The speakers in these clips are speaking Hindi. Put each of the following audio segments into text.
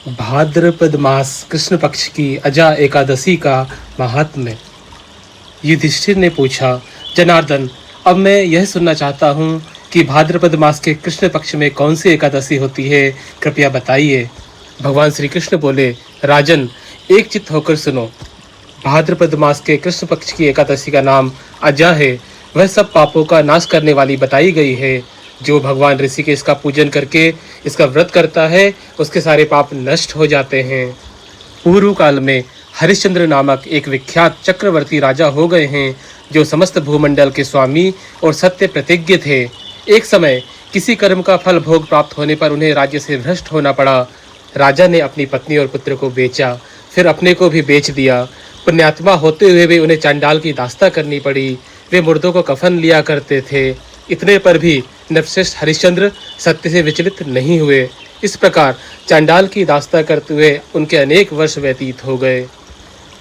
भाद्रपद मास कृष्ण पक्ष की अजा एकादशी का महात्म्य। युधिष्ठिर ने पूछा, जनार्दन, अब मैं यह सुनना चाहता हूँ कि भाद्रपद मास के कृष्ण पक्ष में कौन सी एकादशी होती है, कृपया बताइए। भगवान श्री कृष्ण बोले, राजन, एक चित्त होकर सुनो। भाद्रपद मास के कृष्ण पक्ष की एकादशी का नाम अजा है। वह सब पापों का नाश करने वाली बताई गई है। जो भगवान ऋषिकेश का पूजन करके इसका व्रत करता है, उसके सारे पाप नष्ट हो जाते हैं। पूर्व काल में हरिश्चंद्र नामक एक विख्यात चक्रवर्ती राजा हो गए हैं, जो समस्त भूमंडल के स्वामी और सत्य प्रतिज्ञ थे। एक समय किसी कर्म का फल भोग प्राप्त होने पर उन्हें राज्य से भ्रष्ट होना पड़ा। राजा ने अपनी पत्नी और पुत्र को बेचा, फिर अपने को भी बेच दिया। पुण्यात्मा होते हुए भी उन्हें चांडाल की दास्ता करनी पड़ी। वे मुर्दों को कफन लिया करते थे। इतने पर भी नरश्रेष्ठ हरिश्चंद्र सत्य से विचलित नहीं हुए। इस प्रकार चांडाल की दास्ता करते हुए उनके अनेक वर्ष व्यतीत हो गए।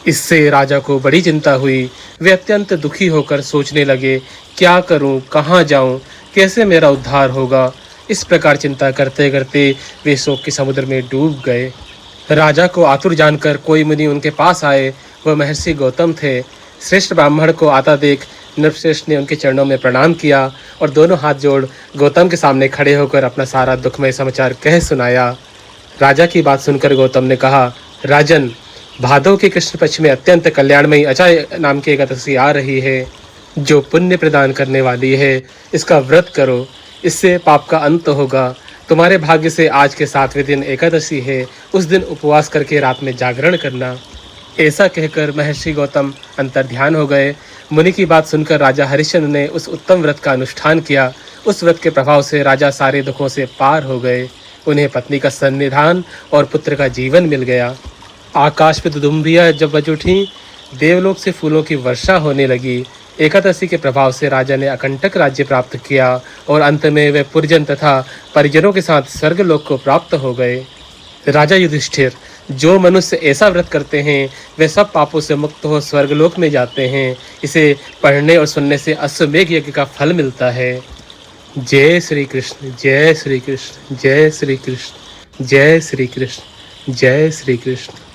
इससे राजा को बड़ी चिंता हुई। वे अत्यंत दुखी होकर सोचने लगे, क्या करूं, कहाँ जाऊं, कैसे मेरा उद्धार होगा। इस प्रकार चिंता करते करते वे शोक के समुद्र में डूब गए। राजा को आतुर जानकर कोई मुनि उनके पास आए। वह महर्षि गौतम थे। श्रेष्ठ ब्राह्मण को आता देख नृपश्रेष्ठ ने उनके चरणों में प्रणाम किया और दोनों हाथ जोड़ गौतम के सामने खड़े होकर अपना सारा दुखमय समाचार कह सुनाया। राजा की बात सुनकर गौतम ने कहा, राजन, भादव के कृष्ण पक्ष में अत्यंत कल्याणमयी अजा नाम की एकादशी आ रही है, जो पुण्य प्रदान करने वाली है। इसका व्रत करो, इससे पाप का अंत होगा। तुम्हारे भाग्य से आज के 7वें दिन एकादशी है। उस दिन उपवास करके रात में जागरण करना। ऐसा कहकर महर्षि गौतम अंतर्ध्यान हो गए। मुनि की बात सुनकर राजा हरिश्चंद्र ने उस उत्तम व्रत का अनुष्ठान किया। उस व्रत के प्रभाव से राजा सारे दुखों से पार हो गए। उन्हें पत्नी का सन्निधान और पुत्र का जीवन मिल गया। आकाश में दुदुम्बियाँ जब बज उठी, देवलोक से फूलों की वर्षा होने लगी। एकादशी के प्रभाव से राजा ने अकंटक राज्य प्राप्त किया और अंत में वे पुरजन तथा परिजनों के साथ स्वर्गलोक को प्राप्त हो गए। राजा युधिष्ठिर, जो मनुष्य ऐसा व्रत करते हैं वे सब पापों से मुक्त हो स्वर्गलोक में जाते हैं। इसे पढ़ने और सुनने से अश्वमेघ यज्ञ का फल मिलता है। जय श्री कृष्ण, जय श्री कृष्ण, जय श्री कृष्ण, जय श्री कृष्ण, जय श्री कृष्ण।